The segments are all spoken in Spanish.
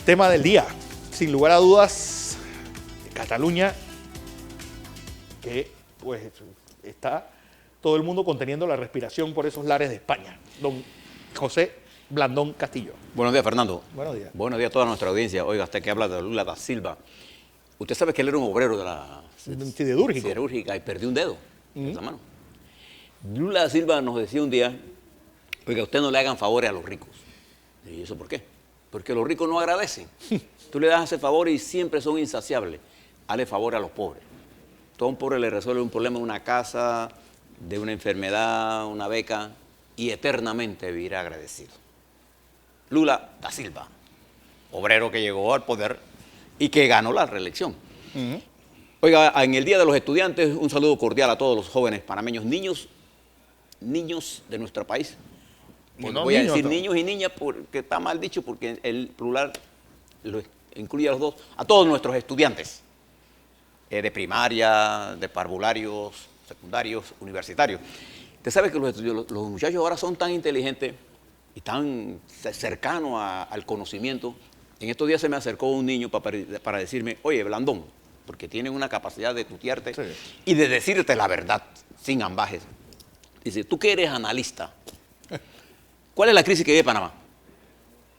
Tema del día, sin lugar a dudas, Cataluña, que pues está todo el mundo conteniendo la respiración por esos lares de España. Don José Blandón Castillo. Buenos días, Fernando. Buenos días. Buenos días a toda nuestra audiencia. Oiga, usted que habla de Lula da Silva. Usted sabe que él era un obrero de la siderúrgica y perdió un dedo en esa mano. Lula da Silva nos decía un día, oiga, usted no le hagan favores a los ricos. ¿Y eso por qué? Porque los ricos no agradecen. Tú le das ese favor y siempre son insaciables. Hazle favor a los pobres. Todo un pobre le resuelve un problema de una casa, de una enfermedad, una beca, y eternamente vivirá agradecido. Lula da Silva, obrero que llegó al poder y que ganó la reelección. Oiga, en el Día de los Estudiantes, un saludo cordial a todos los jóvenes panameños, niños de nuestro país. Bueno, voy a decir niños y niñas porque está mal dicho, porque el plural lo incluye a los dos, a todos nuestros estudiantes de primaria, de parvularios, secundarios, universitarios. Usted sabe que los muchachos ahora son tan inteligentes y tan cercanos al conocimiento. En estos días se me acercó un niño para decirme, oye, Blandón, porque tienen una capacidad de tutearte y de decirte la verdad sin ambajes. Dice, tú que eres analista, ¿cuál es la crisis que vive Panamá?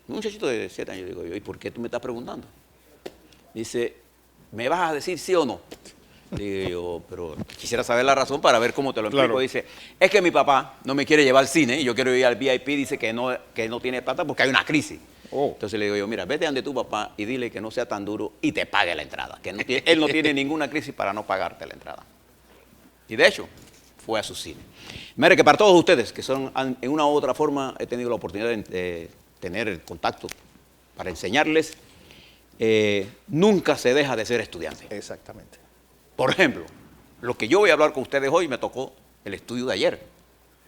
Un muchachito de 7 años, digo yo, ¿y por qué tú me estás preguntando? Dice, ¿me vas a decir sí o no? Digo yo, pero quisiera saber la razón para ver cómo te lo explico. Claro. Dice, es que mi papá no me quiere llevar al cine y yo quiero ir al VIP, dice que no tiene plata porque hay una crisis. Entonces le digo yo, mira, vete ante tu papá y dile que no sea tan duro y te pague la entrada, que él no tiene ninguna crisis para no pagarte la entrada. Y de hecho, fue a su cine. Mire, que para todos ustedes, que son en una u otra forma, he tenido la oportunidad de tener el contacto para enseñarles, nunca se deja de ser estudiante. Exactamente. Por ejemplo, lo que yo voy a hablar con ustedes hoy me tocó el estudio de ayer,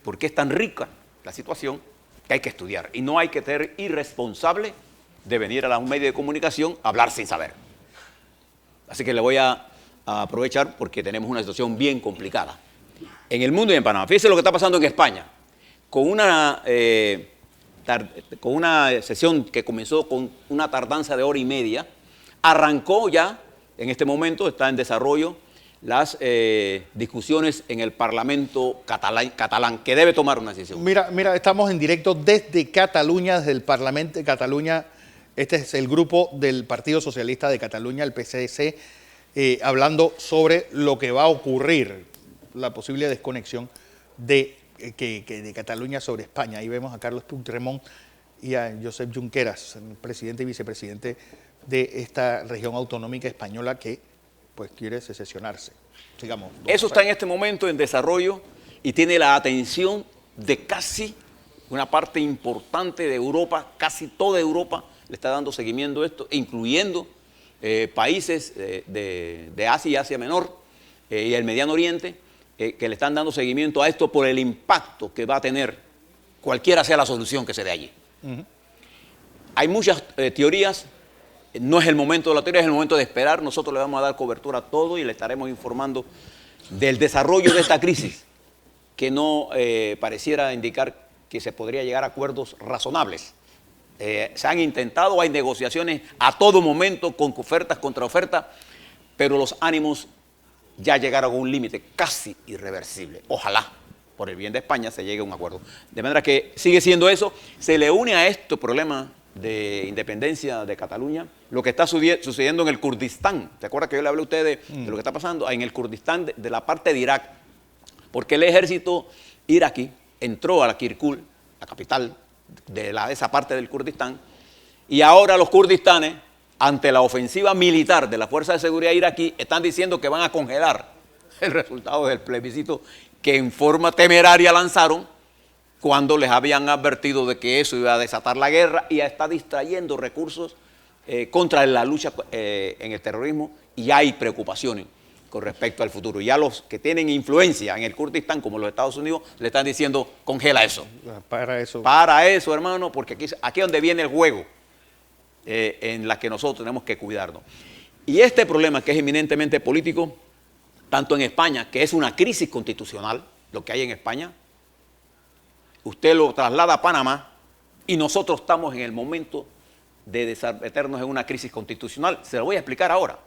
porque es tan rica la situación que hay que estudiar y no hay que ser irresponsable de venir a un medio de comunicación a hablar sin saber. Así que le voy a aprovechar porque tenemos una situación bien complicada en el mundo y en Panamá. Fíjense lo que está pasando en España, con una sesión que comenzó con una tardanza de hora y media, arrancó ya, en este momento está en desarrollo las discusiones en el Parlamento catalán, que debe tomar una decisión. Mira, estamos en directo desde Cataluña, desde el Parlamento de Cataluña. Este es el grupo del Partido Socialista de Cataluña, el PSC, hablando sobre lo que va a ocurrir, la posible desconexión de Cataluña sobre España. Ahí vemos a Carles Puigdemont y a Josep Junqueras, presidente y vicepresidente de esta región autonómica española que pues quiere secesionarse. Sigamos. Eso está en este momento en desarrollo y tiene la atención de casi una parte importante de Europa, casi toda Europa le está dando seguimiento a esto, incluyendo países de Asia y Asia Menor y el Mediano Oriente, que le están dando seguimiento a esto por el impacto que va a tener cualquiera sea la solución que se dé allí. Hay muchas teorías. No es el momento de la teoría, es el momento de esperar. Nosotros le vamos a dar cobertura a todo y le estaremos informando del desarrollo de esta crisis, que no pareciera indicar que se podría llegar a acuerdos razonables. Se han intentado, hay negociaciones a todo momento con ofertas, contraofertas, pero los ánimos ya llegaron a un límite casi irreversible. Ojalá, por el bien de España, se llegue a un acuerdo. De manera que sigue siendo eso. Se le une a este problema de independencia de Cataluña, lo que está sucediendo en el Kurdistán. ¿Se acuerda que yo le hablé a ustedes de lo que está pasando en el Kurdistán de la parte de Irak? Porque el ejército iraquí entró a la Kirkuk, la capital de esa parte del Kurdistán, y ahora los kurdistanes, ante la ofensiva militar de la Fuerza de Seguridad iraquí, están diciendo que van a congelar el resultado del plebiscito que en forma temeraria lanzaron cuando les habían advertido de que eso iba a desatar la guerra y está distrayendo recursos contra la lucha en el terrorismo, y hay preocupaciones con respecto al futuro. Ya los que tienen influencia en el Kurdistán, como los Estados Unidos, le están diciendo, congela eso. Para eso. Para eso, hermano, porque aquí es donde viene el juego en la que nosotros tenemos que cuidarnos. Y este problema, que es eminentemente político, tanto en España, que es una crisis constitucional, lo que hay en España, usted lo traslada a Panamá y nosotros estamos en el momento de meternos en una crisis constitucional. Se lo voy a explicar ahora,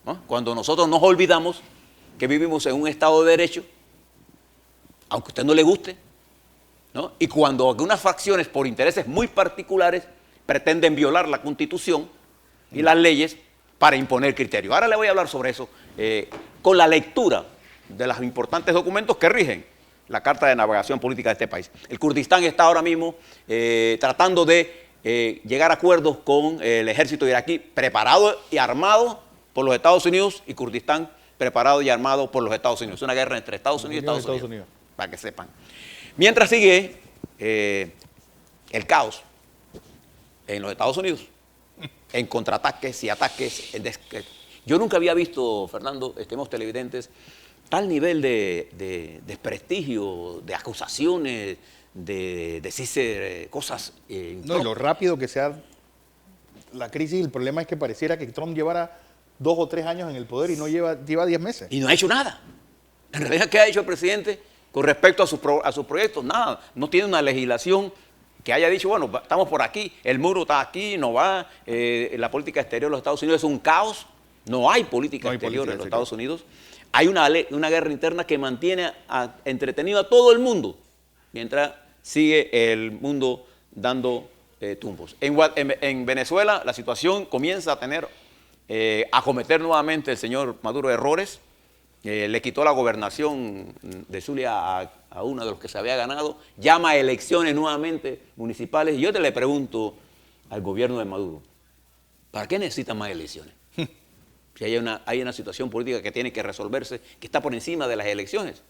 ¿no? Cuando nosotros nos olvidamos que vivimos en un Estado de Derecho, aunque a usted no le guste, ¿no? Y cuando algunas facciones, por intereses muy particulares, pretenden violar la Constitución y las leyes para imponer criterios. Ahora le voy a hablar sobre eso con la lectura de los importantes documentos que rigen la Carta de Navegación Política de este país. El Kurdistán está ahora mismo tratando de llegar a acuerdos con el ejército iraquí, preparado y armado por los Estados Unidos, y Kurdistán preparado y armado por los Estados Unidos. Es una guerra entre Estados Unidos y Estados Unidos, para que sepan. Mientras sigue el caos en los Estados Unidos, en contraataques y ataques. Yo nunca había visto, Fernando, estimados televidentes, tal nivel de desprestigio, de acusaciones, de decirse cosas. No, y lo rápido que sea la crisis. El problema es que pareciera que Trump llevara 2 o 3 años en el poder y no lleva 10 meses. Y no ha hecho nada. En realidad, ¿qué ha hecho el presidente con respecto a sus proyectos? Nada. No tiene una legislación que haya dicho, bueno, estamos por aquí, el muro está aquí, no va, la política exterior de los Estados Unidos es un caos. No hay política exterior en los Estados Unidos. Hay una guerra interna que mantiene entretenido a todo el mundo, mientras sigue el mundo dando tumbos. En Venezuela la situación comienza a cometer nuevamente el señor Maduro errores. Le quitó la gobernación de Zulia a uno de los que se había ganado, llama a elecciones nuevamente municipales. Y yo le pregunto al gobierno de Maduro, ¿para qué necesitan más elecciones? Si hay una situación política que tiene que resolverse, que está por encima de las elecciones.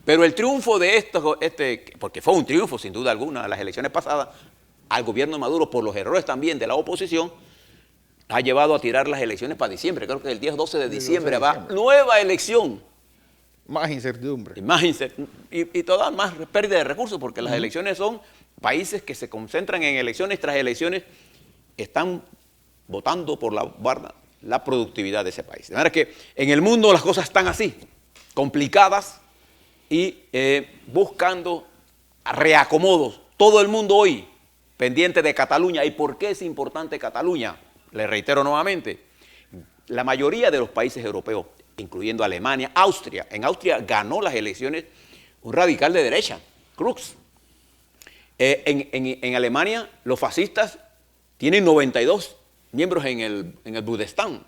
Pero el triunfo de porque fue un triunfo sin duda alguna, las elecciones pasadas, al gobierno de Maduro, por los errores también de la oposición, ha llevado a tirar las elecciones para diciembre. Creo que el día 12 de diciembre va nueva elección. Más incertidumbre. Y toda más pérdida de recursos, porque las elecciones son países que se concentran en elecciones tras elecciones, están votando por la productividad de ese país. De manera que en el mundo las cosas están así, complicadas y buscando reacomodos. Todo el mundo hoy pendiente de Cataluña. ¿Y por qué es importante Cataluña? Le reitero nuevamente, la mayoría de los países europeos, incluyendo Alemania, Austria, en Austria ganó las elecciones un radical de derecha, Krux. En Alemania los fascistas tienen 92 miembros en el Bundestag.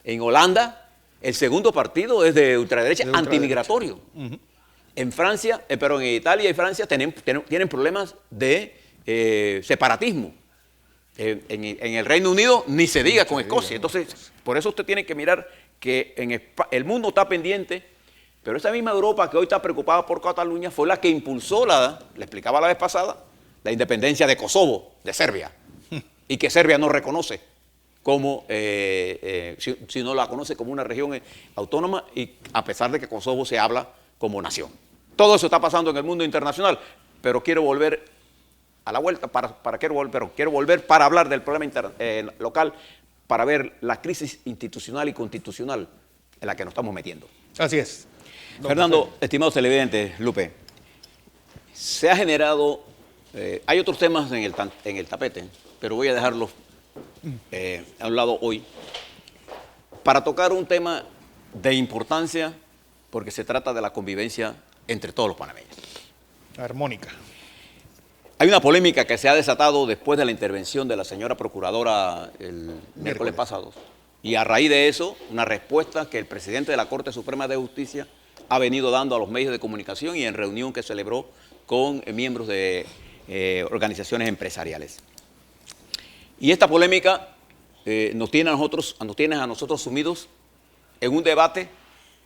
En Holanda el segundo partido es de ultraderecha, antimigratorio. En Francia, pero en Italia y Francia tienen problemas de separatismo. En el Reino Unido ni se diga con Escocia. Entonces, por eso usted tiene que mirar que el mundo está pendiente, pero esa misma Europa que hoy está preocupada por Cataluña fue la que impulsó le explicaba la vez pasada, la independencia de Kosovo, de Serbia, y que Serbia no reconoce como, si no la conoce como una región autónoma, y a pesar de que Kosovo se habla como nación. Todo eso está pasando en el mundo internacional, pero quiero volver a la vuelta, quiero volver para hablar del problema local, para ver la crisis institucional y constitucional en la que nos estamos metiendo. Así es. Fernando, estimados televidentes, Lupe, se ha generado, hay otros temas en el tapete, pero voy a dejarlos a un lado hoy, para tocar un tema de importancia, porque se trata de la convivencia entre todos los panameños. Armónica. Hay una polémica que se ha desatado después de la intervención de la señora procuradora el miércoles pasado. Y a raíz de eso, una respuesta que el presidente de la Corte Suprema de Justicia ha venido dando a los medios de comunicación y en reunión que celebró con miembros de organizaciones empresariales. Y esta polémica nos tiene a nosotros sumidos en un debate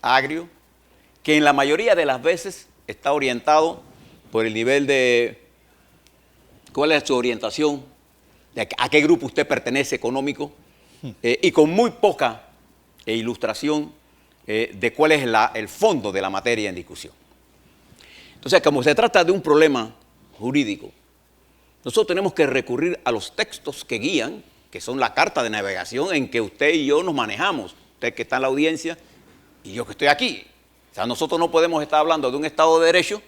agrio que en la mayoría de las veces está orientado por el nivel de cuál es su orientación, a qué grupo usted pertenece económico, y con muy poca ilustración de cuál es el fondo de la materia en discusión. Entonces, como se trata de un problema jurídico, nosotros tenemos que recurrir a los textos que guían, que son la carta de navegación en que usted y yo nos manejamos, usted que está en la audiencia y yo que estoy aquí. O sea, nosotros no podemos estar hablando de un Estado de Derecho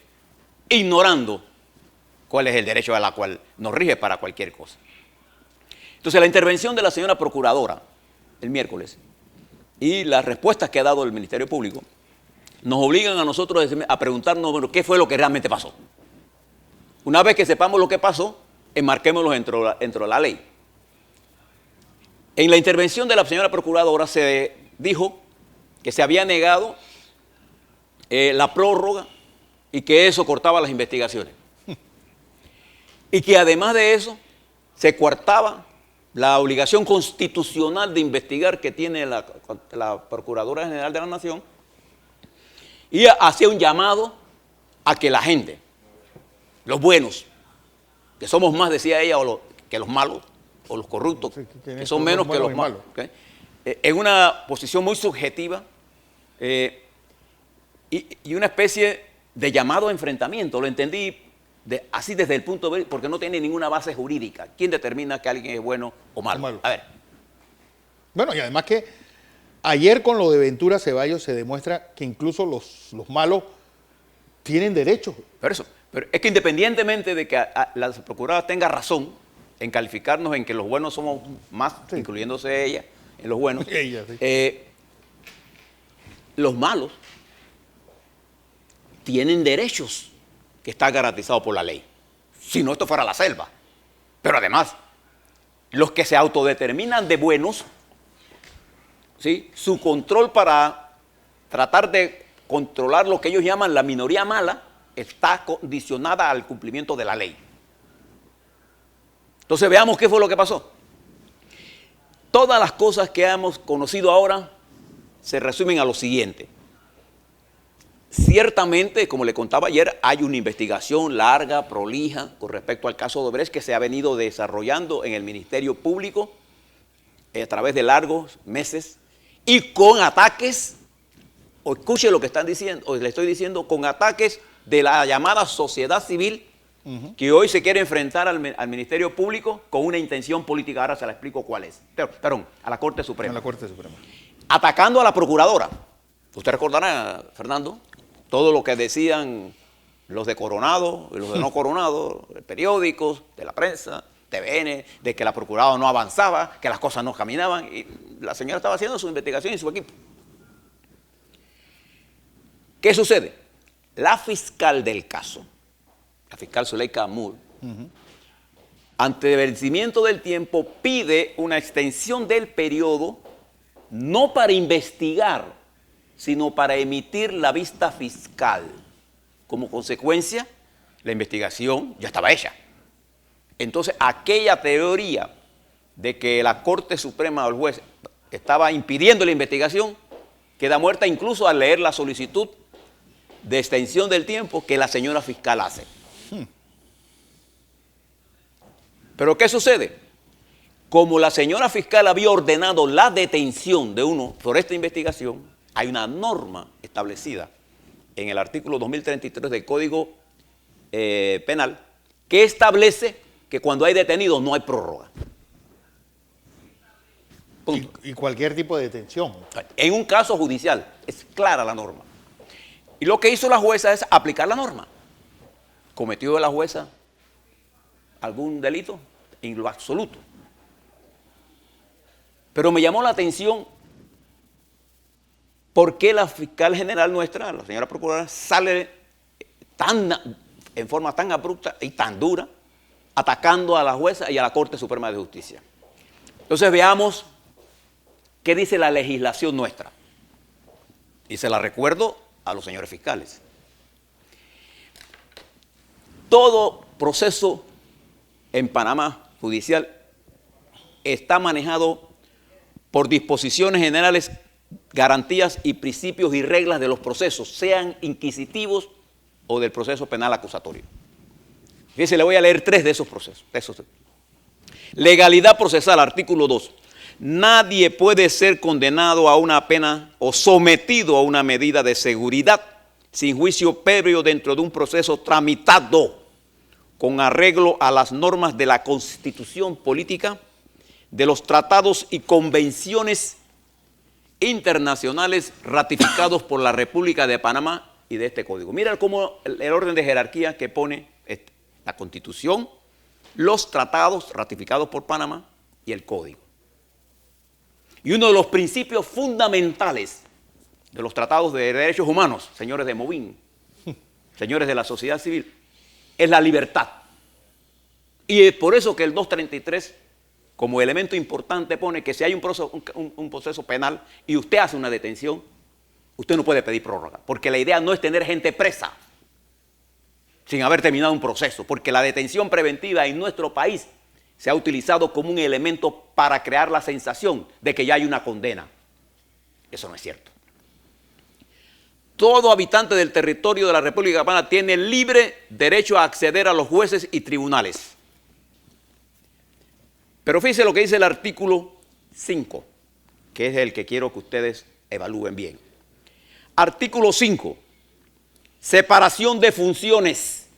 ignorando cuál es el derecho a la cual nos rige para cualquier cosa. Entonces, la intervención de la señora procuradora el miércoles y las respuestas que ha dado el Ministerio Público nos obligan a nosotros a preguntarnos, bueno, ¿qué fue lo que realmente pasó? Una vez que sepamos lo que pasó, enmarquémoslo dentro de la ley. En la intervención de la señora procuradora se dijo que se había negado la prórroga y que eso cortaba las investigaciones. Y que además de eso se coartaba la obligación constitucional de investigar que tiene la Procuradora General de la Nación, y hacía un llamado a que la gente, los buenos, que somos más, decía ella, que los malos, o los corruptos, sí, que son menos que los malos, ¿okay? En una posición muy subjetiva y una especie de llamado a enfrentamiento. Lo entendí así desde el punto de vista, porque no tiene ninguna base jurídica. ¿Quién determina que alguien es bueno o malo? A ver. Bueno, y además que ayer con lo de Ventura Ceballos se demuestra que incluso los malos tienen derechos. Pero es que independientemente de que la procuradora tenga razón en calificarnos en que los buenos somos más, sí, incluyéndose ella, en los buenos, ella, sí, los malos tienen derechos que están garantizados por la ley. Si no, esto fuera la selva. Pero además, los que se autodeterminan de buenos, ¿sí?, su control para tratar de controlar lo que ellos llaman la minoría mala está condicionada al cumplimiento de la ley. Entonces veamos qué fue lo que pasó. Todas las cosas que hemos conocido ahora se resumen a lo siguiente. Ciertamente, como le contaba ayer, hay una investigación larga, prolija, con respecto al caso de Odebrecht que se ha venido desarrollando en el Ministerio Público a través de largos meses y con ataques, o escuche lo que están diciendo, o le estoy diciendo, con ataques de la llamada sociedad civil, que hoy se quiere enfrentar al Ministerio Público con una intención política. Ahora se la explico cuál es. Perdón, a la Corte Suprema. A la Corte Suprema. Atacando a la procuradora. Usted recordará, Fernando, todo lo que decían los de Coronado y los de no Coronado, periódicos, de la prensa, TVN, de que la procuradora no avanzaba, que las cosas no caminaban, y la señora estaba haciendo su investigación y su equipo. ¿Qué sucede? La fiscal del caso, la fiscal Zuleika Moore, ante el vencimiento del tiempo, pide una extensión del periodo, no para investigar, sino para emitir la vista fiscal. Como consecuencia, la investigación ya estaba hecha. Entonces, aquella teoría de que la Corte Suprema o el juez estaba impidiendo la investigación queda muerta incluso al leer la solicitud de extensión del tiempo que la señora fiscal hace. Pero ¿qué sucede? Como la señora fiscal había ordenado la detención de uno por esta investigación, hay una norma establecida en el artículo 2033 del Código Penal que establece que cuando hay detenidos no hay prórroga. Y cualquier tipo de detención. En un caso judicial, es clara la norma. Y lo que hizo la jueza es aplicar la norma. ¿Cometió la jueza algún delito? En lo absoluto. Pero me llamó la atención por qué la fiscal general nuestra, la señora procuradora, sale en forma tan abrupta y tan dura, atacando a la jueza y a la Corte Suprema de Justicia. Entonces veamos qué dice la legislación nuestra. Y se la recuerdo a los señores fiscales. Todo proceso en Panamá judicial está manejado por disposiciones generales, garantías y principios y reglas de los procesos, sean inquisitivos o del proceso penal acusatorio. Fíjense, le voy a leer 3 de esos procesos. Legalidad procesal, artículo 2. Nadie puede ser condenado a una pena o sometido a una medida de seguridad sin juicio previo dentro de un proceso tramitado con arreglo a las normas de la Constitución política, de los tratados y convenciones internacionales ratificados por la República de Panamá y de este código. Mira cómo el orden de jerarquía que pone la Constitución, los tratados ratificados por Panamá, y el código. Y uno de los principios fundamentales de los tratados de derechos humanos, señores de Movín, señores de la sociedad civil, es la libertad. Y es por eso que el 233, como elemento importante, pone que si hay un proceso penal y usted hace una detención, usted no puede pedir prórroga, porque la idea no es tener gente presa sin haber terminado un proceso, porque la detención preventiva en nuestro país se ha utilizado como un elemento para crear la sensación de que ya hay una condena. Eso no es cierto. Todo habitante del territorio de la República Dominicana tiene libre derecho a acceder a los jueces y tribunales. Pero fíjense lo que dice el artículo 5, que es el que quiero que ustedes evalúen bien. Artículo 5. Separación de funciones.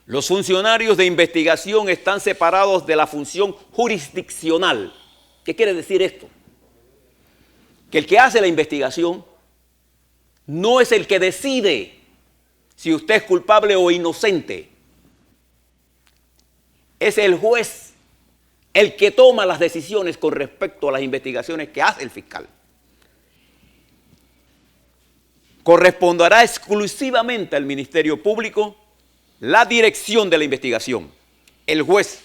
Los funcionarios de investigación están separados de la función jurisdiccional. ¿Qué quiere decir esto? Que el que hace la investigación no es el que decide si usted es culpable o inocente. Es el juez el que toma las decisiones con respecto a las investigaciones que hace el fiscal. Corresponderá exclusivamente al Ministerio Público la dirección de la investigación. El juez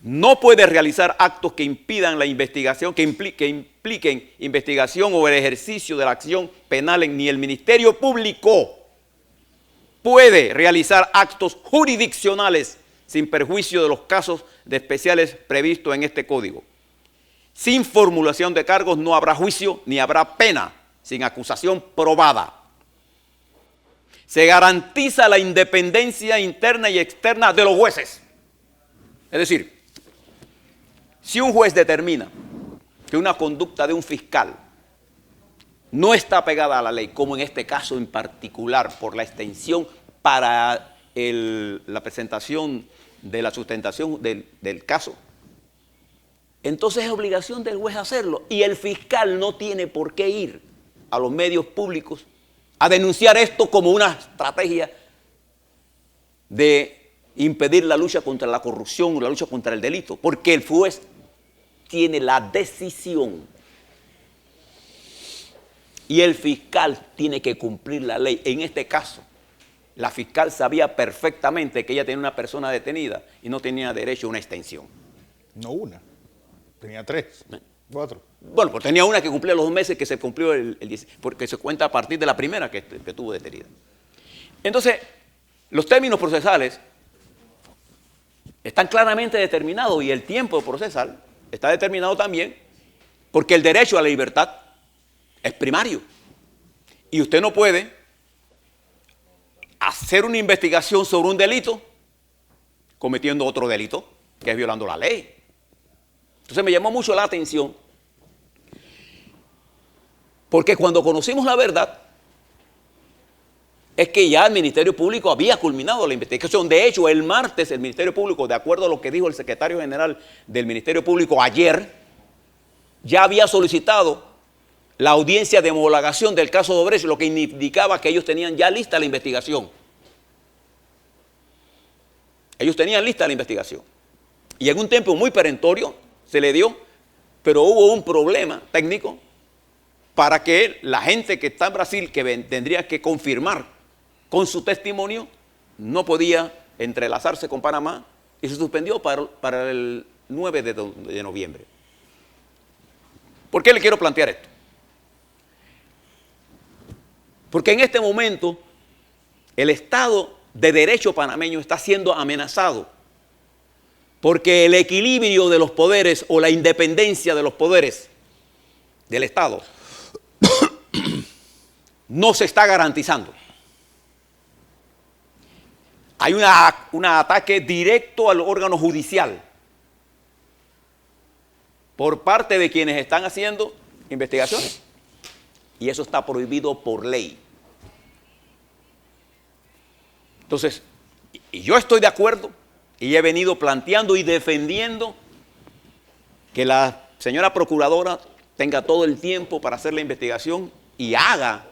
no puede realizar actos que impidan la investigación, que impliquen investigación o el ejercicio de la acción penal, ni el Ministerio Público puede realizar actos jurisdiccionales sin perjuicio de los casos de especiales previstos en este código. Sin formulación de cargos no habrá juicio ni habrá pena sin acusación probada. Se garantiza la independencia interna y externa de los jueces. Es decir, si un juez determina que una conducta de un fiscal no está pegada a la ley, como en este caso en particular por la extensión para la presentación de la sustentación del caso, entonces es obligación del juez hacerlo. Y el fiscal no tiene por qué ir a los medios públicos a denunciar esto como una estrategia de impedir la lucha contra la corrupción o la lucha contra el delito, porque el juez tiene la decisión y el fiscal tiene que cumplir la ley. En este caso, la fiscal sabía perfectamente que ella tenía una persona detenida y no tenía derecho a una extensión. No una, tenía 3, 4. Bueno, pues tenía una que cumplía los 2 meses, que se cumplió el 10, porque se cuenta a partir de la primera que tuvo detenida. Entonces, los términos procesales están claramente determinados y el tiempo procesal está determinado también porque el derecho a la libertad es primario. Y usted no puede hacer una investigación sobre un delito cometiendo otro delito, que es violando la ley. Entonces me llamó mucho la atención porque cuando conocimos la verdad es que ya el Ministerio Público había culminado la investigación. De hecho, el martes el Ministerio Público, de acuerdo a lo que dijo el secretario general del Ministerio Público ayer, ya había solicitado la audiencia de homologación del caso de Odebrecht, lo que indicaba que ellos tenían ya lista la investigación. Ellos tenían lista la investigación. Y en un tiempo muy perentorio se le dio, pero hubo un problema técnico para que la gente que está en Brasil, que tendría que confirmar con su testimonio, no podía entrelazarse con Panamá y se suspendió para el 9 de noviembre. ¿Por qué le quiero plantear esto? Porque en este momento el Estado de Derecho panameño está siendo amenazado porque el equilibrio de los poderes o la independencia de los poderes del Estado no se está garantizando. Hay un ataque directo al órgano judicial por parte de quienes están haciendo investigaciones y eso está prohibido por ley. Entonces, y yo estoy de acuerdo y he venido planteando y defendiendo que la señora procuradora tenga todo el tiempo para hacer la investigación y haga,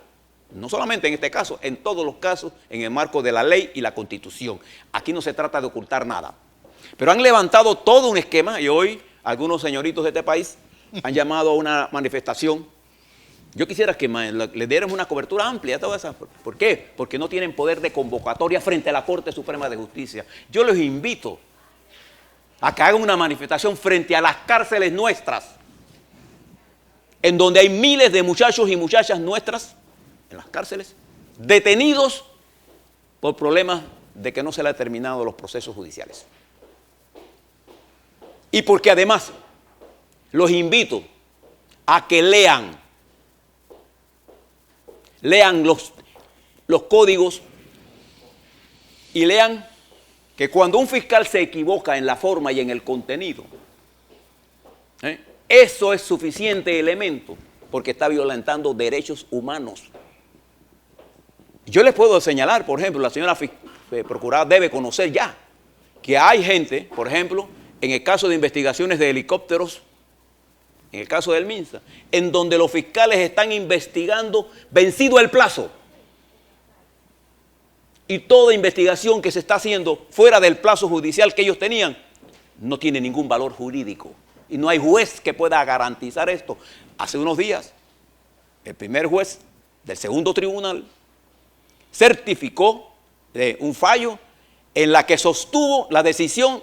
no solamente en este caso, en todos los casos, en el marco de la ley y la Constitución. Aquí no se trata de ocultar nada. Pero han levantado todo un esquema y hoy algunos señoritos de este país han llamado a una manifestación. Yo quisiera que le diéramos una cobertura amplia a todas esas. ¿Por qué? Porque no tienen poder de convocatoria frente a la Corte Suprema de Justicia. Yo los invito a que hagan una manifestación frente a las cárceles nuestras, en donde hay miles de muchachos y muchachas nuestras, en las cárceles, detenidos por problemas de que no se le han terminado los procesos judiciales. Y porque además los invito a que lean los códigos y lean que cuando un fiscal se equivoca en la forma y en el contenido, eso es suficiente elemento porque está violentando derechos humanos. Yo les puedo señalar, por ejemplo, la señora procuradora debe conocer ya que hay gente, por ejemplo, en el caso de investigaciones de helicópteros, en el caso del MINSA, en donde los fiscales están investigando vencido el plazo. Y toda investigación que se está haciendo fuera del plazo judicial que ellos tenían no tiene ningún valor jurídico. Y no hay juez que pueda garantizar esto. Hace unos días, el primer juez del segundo tribunal certificó un fallo en la que sostuvo la decisión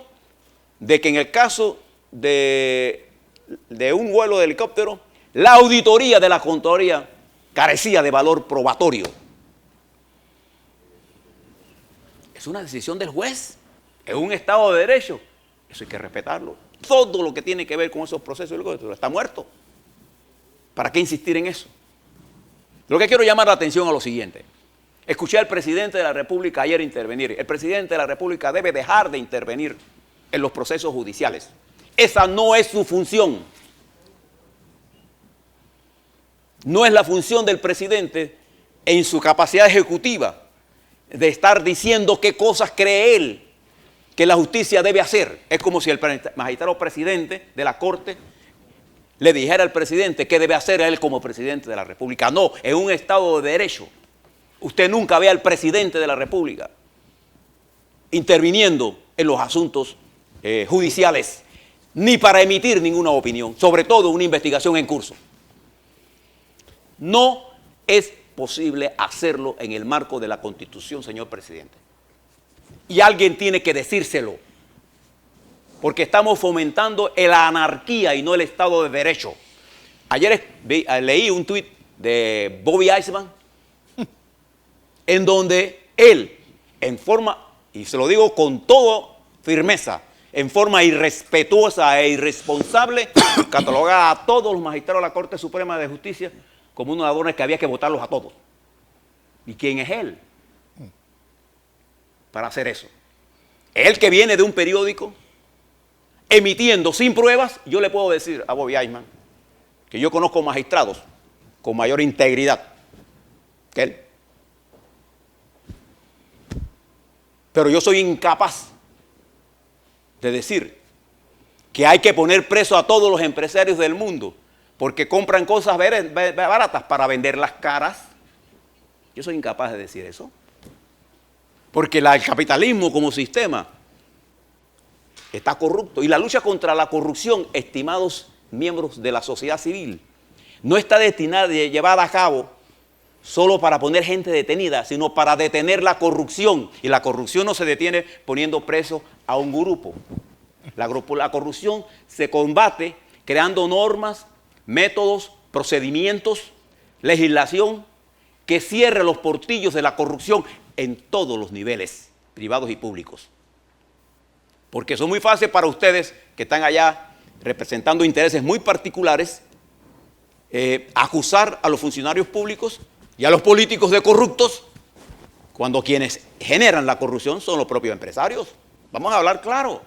de que en el caso de un vuelo de helicóptero, la auditoría de la Contraloría carecía de valor probatorio. Es una decisión del juez, es un Estado de Derecho, eso hay que respetarlo. Todo lo que tiene que ver con esos procesos está muerto. ¿Para qué insistir en eso? Lo que quiero llamar la atención a lo siguiente. Escuché al presidente de la República ayer intervenir. El presidente de la República debe dejar de intervenir en los procesos judiciales. Esa no es su función. No es la función del presidente en su capacidad ejecutiva de estar diciendo qué cosas cree él que la justicia debe hacer. Es como si el magistrado presidente de la Corte le dijera al presidente qué debe hacer él como presidente de la República. No, en un Estado de Derecho, usted nunca ve al presidente de la República interviniendo en los asuntos judiciales, ni para emitir ninguna opinión, sobre todo una investigación en curso. No es posible hacerlo en el marco de la Constitución, señor presidente. Y alguien tiene que decírselo, porque estamos fomentando la anarquía y no el Estado de Derecho. Ayer leí un tuit de Bobby Eisman, en donde él, en forma, y se lo digo con toda firmeza, en forma irrespetuosa e irresponsable, cataloga a todos los magistrados de la Corte Suprema de Justicia como unos ladrones que había que votarlos a todos. ¿Y quién es él para hacer eso? Él que viene de un periódico emitiendo sin pruebas. Yo le puedo decir a Bobby Eisman que yo conozco magistrados con mayor integridad que él. Pero yo soy incapaz de decir que hay que poner preso a todos los empresarios del mundo porque compran cosas baratas para venderlas caras. Yo soy incapaz de decir eso. Porque el capitalismo como sistema está corrupto. Y la lucha contra la corrupción, estimados miembros de la sociedad civil, no está destinada y llevada a cabo solo para poner gente detenida, sino para detener la corrupción. Y la corrupción no se detiene poniendo preso a un grupo. La corrupción se combate creando normas, métodos, procedimientos, legislación que cierre los portillos de la corrupción en todos los niveles, privados y públicos. Porque eso es muy fácil para ustedes que están allá representando intereses muy particulares, acusar a los funcionarios públicos y a los políticos de corruptos, cuando quienes generan la corrupción son los propios empresarios. Vamos a hablar claro.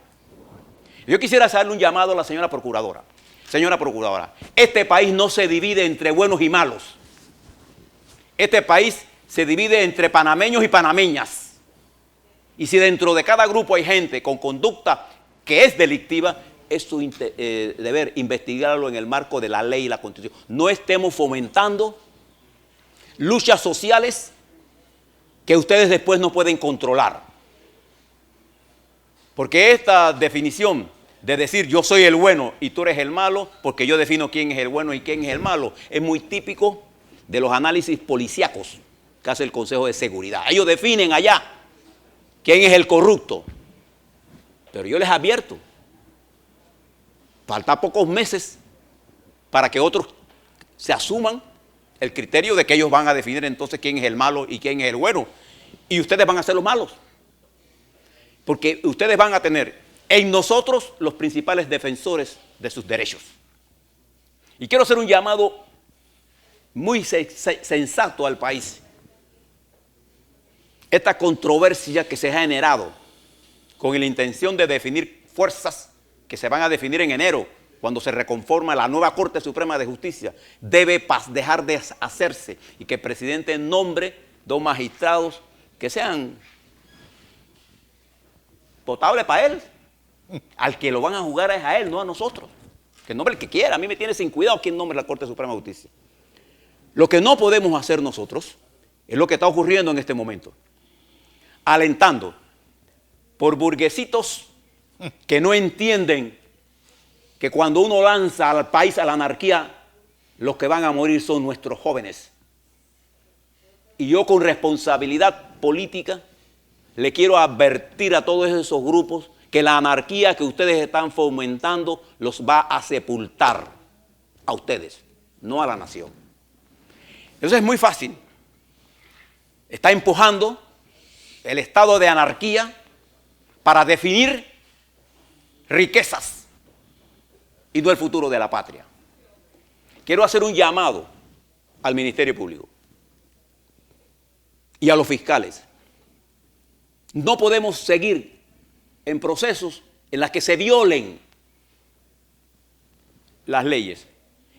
Yo quisiera hacerle un llamado a la señora procuradora. Señora procuradora, este país no se divide entre buenos y malos. Este país se divide entre panameños y panameñas. Y si dentro de cada grupo hay gente con conducta que es delictiva, es su deber investigarlo en el marco de la ley y la Constitución. No estemos fomentando luchas sociales que ustedes después no pueden controlar. Porque esta definición de decir yo soy el bueno y tú eres el malo, porque yo defino quién es el bueno y quién es el malo, es muy típico de los análisis policíacos que hace el Consejo de Seguridad. Ellos definen allá quién es el corrupto. Pero yo les advierto, falta pocos meses para que otros se asuman el criterio de que ellos van a definir entonces quién es el malo y quién es el bueno. Y ustedes van a ser los malos. Porque ustedes van a tener en nosotros los principales defensores de sus derechos. Y quiero hacer un llamado muy sensato al país. Esta controversia que se ha generado con la intención de definir fuerzas que se van a definir en enero, cuando se reconforma la nueva Corte Suprema de Justicia, debe dejar de hacerse y que el presidente nombre 2 magistrados que sean potables para él. Al que lo van a jugar es a él, no a nosotros. Que nombre el que quiera. A mí me tiene sin cuidado quién nombre la Corte Suprema de Justicia. Lo que no podemos hacer nosotros es lo que está ocurriendo en este momento. Alentando por burguesitos que no entienden que cuando uno lanza al país a la anarquía, los que van a morir son nuestros jóvenes. Y yo con responsabilidad política le quiero advertir a todos esos grupos que la anarquía que ustedes están fomentando los va a sepultar a ustedes, no a la nación. Eso es muy fácil. Está empujando el estado de anarquía para definir riquezas y no el futuro de la patria. Quiero hacer un llamado al Ministerio Público y a los fiscales. No podemos seguir en procesos en los que se violen las leyes.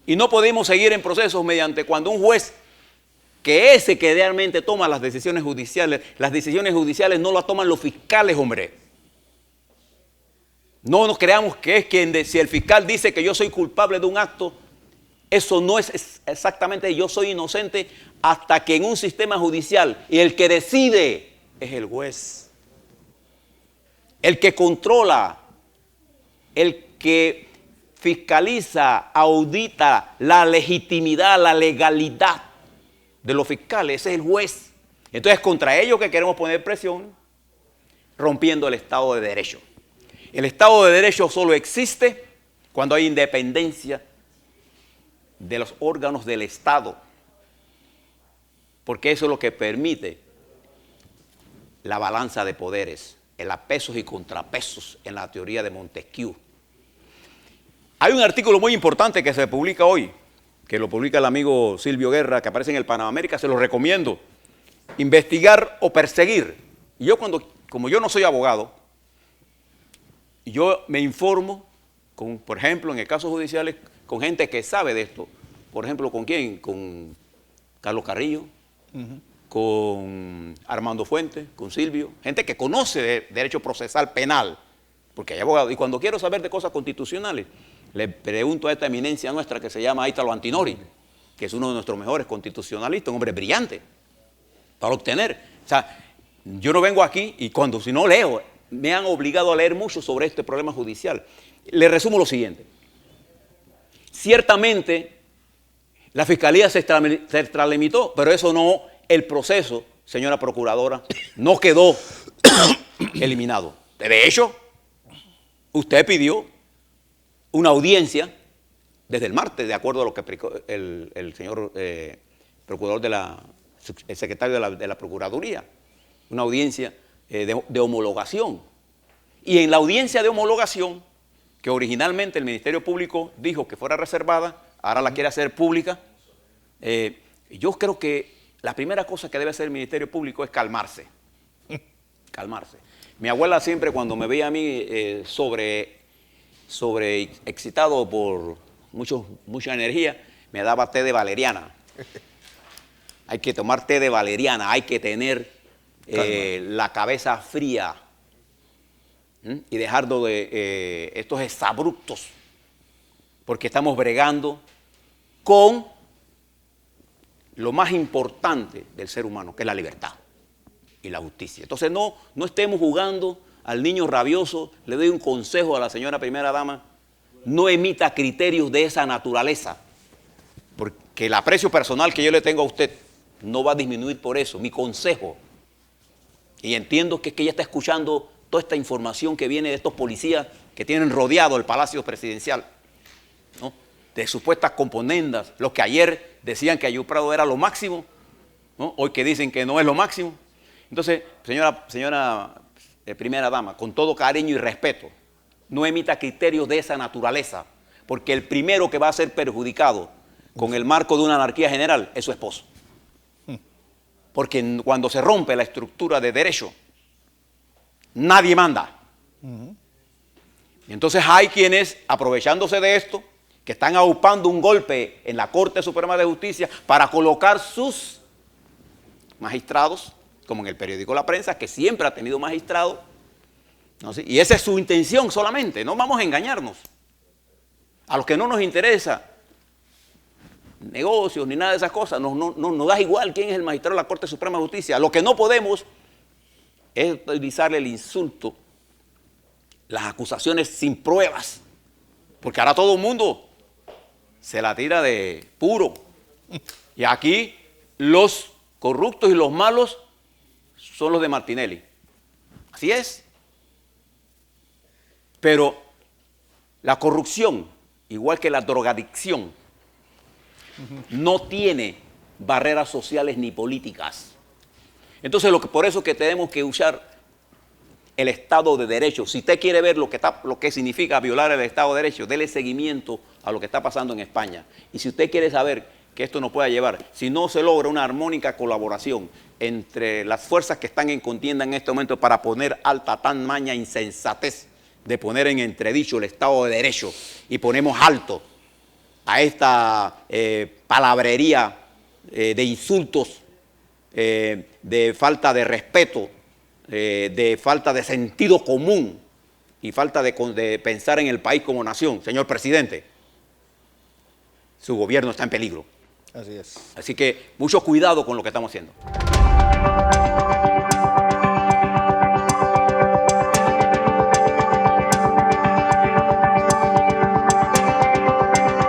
Y no podemos seguir en procesos mediante cuando un juez, que ese que realmente toma las decisiones judiciales no las toman los fiscales, hombre. No nos creamos que es quien, si el fiscal dice que yo soy culpable de un acto, eso no es exactamente yo soy inocente hasta que en un sistema judicial y el que decide es el juez. El que controla, el que fiscaliza, audita la legitimidad, la legalidad de los fiscales, ese es el juez. Entonces, contra ellos que queremos poner presión, rompiendo el Estado de Derecho. El Estado de Derecho solo existe cuando hay independencia de los órganos del Estado, porque eso es lo que permite la balanza de poderes, el pesos y contrapesos en la teoría de Montesquieu. Hay un artículo muy importante que se publica hoy, que lo publica el amigo Silvio Guerra, que aparece en el Panamá América, se lo recomiendo. Investigar o perseguir. Y yo como yo no soy abogado, yo me informo, por ejemplo, en el caso judiciales, con gente que sabe de esto. Por ejemplo, ¿con quién? Con Carlos Carrillo, con Armando Fuentes, con Silvio. Gente que conoce de derecho procesal penal, porque hay abogados. Y cuando quiero saber de cosas constitucionales, le pregunto a esta eminencia nuestra que se llama Ítalo Antinori, que es uno de nuestros mejores constitucionalistas, un hombre brillante, para obtener. O sea, yo no vengo aquí y si no leo, me han obligado a leer mucho sobre este problema judicial. Le resumo lo siguiente. Ciertamente, la Fiscalía se extralimitó, pero eso no, el proceso, señora Procuradora, no quedó eliminado. De hecho, usted pidió una audiencia desde el martes, de acuerdo a lo que el señor procurador el secretario de la Procuraduría, una audiencia de homologación. Y en la audiencia de homologación, que originalmente el Ministerio Público dijo que fuera reservada, ahora la quiere hacer pública, yo creo que la primera cosa que debe hacer el Ministerio Público es calmarse. Calmarse. Mi abuela siempre cuando me veía a mí sobre excitado por mucha energía, me daba té de valeriana. Hay que tomar té de valeriana, hay que tener la cabeza fría y dejar de estos exabruptos, porque estamos bregando con lo más importante del ser humano, que es la libertad y la justicia. Entonces no estemos jugando al niño rabioso, le doy un consejo a la señora primera dama, no emita criterios de esa naturaleza, porque el aprecio personal que yo le tengo a usted no va a disminuir por eso, mi consejo. Y entiendo que es que ella está escuchando toda esta información que viene de estos policías que tienen rodeado el Palacio Presidencial, ¿no? De supuestas componendas, los que ayer decían que Ayub Prado era lo máximo, ¿no? Hoy que dicen que no es lo máximo. Entonces, señora primera dama, con todo cariño y respeto, no emita criterios de esa naturaleza, porque el primero que va a ser perjudicado con el marco de una anarquía general es su esposo. Porque cuando se rompe la estructura de derecho, nadie manda. Y entonces hay quienes, aprovechándose de esto, que están aupando un golpe en la Corte Suprema de Justicia para colocar sus magistrados, como en el periódico La Prensa, que siempre ha tenido magistrados, ¿no? ¿Sí? Y esa es su intención solamente, no vamos a engañarnos. A los que no nos interesa negocios ni nada de esas cosas, nos da igual quién es el magistrado de la Corte Suprema de Justicia. Lo que no podemos es utilizarle el insulto, las acusaciones sin pruebas, porque ahora todo el mundo se la tira de puro. Y aquí los corruptos y los malos son los de Martinelli. Así es. Pero la corrupción, igual que la drogadicción, no tiene barreras sociales ni políticas. Entonces, por eso que tenemos que usar el Estado de Derecho. Si usted quiere ver lo que significa violar el Estado de Derecho, dele seguimiento a lo que está pasando en España. Y si usted quiere saber que esto no pueda llevar, si no se logra una armónica colaboración entre las fuerzas que están en contienda en este momento para poner alta tan maña insensatez de poner en entredicho el Estado de Derecho y ponemos alto a esta palabrería de insultos, de falta de respeto, de falta de sentido común y falta de pensar en el país como nación. Señor presidente, su gobierno está en peligro. Así es. Así que mucho cuidado con lo que estamos haciendo.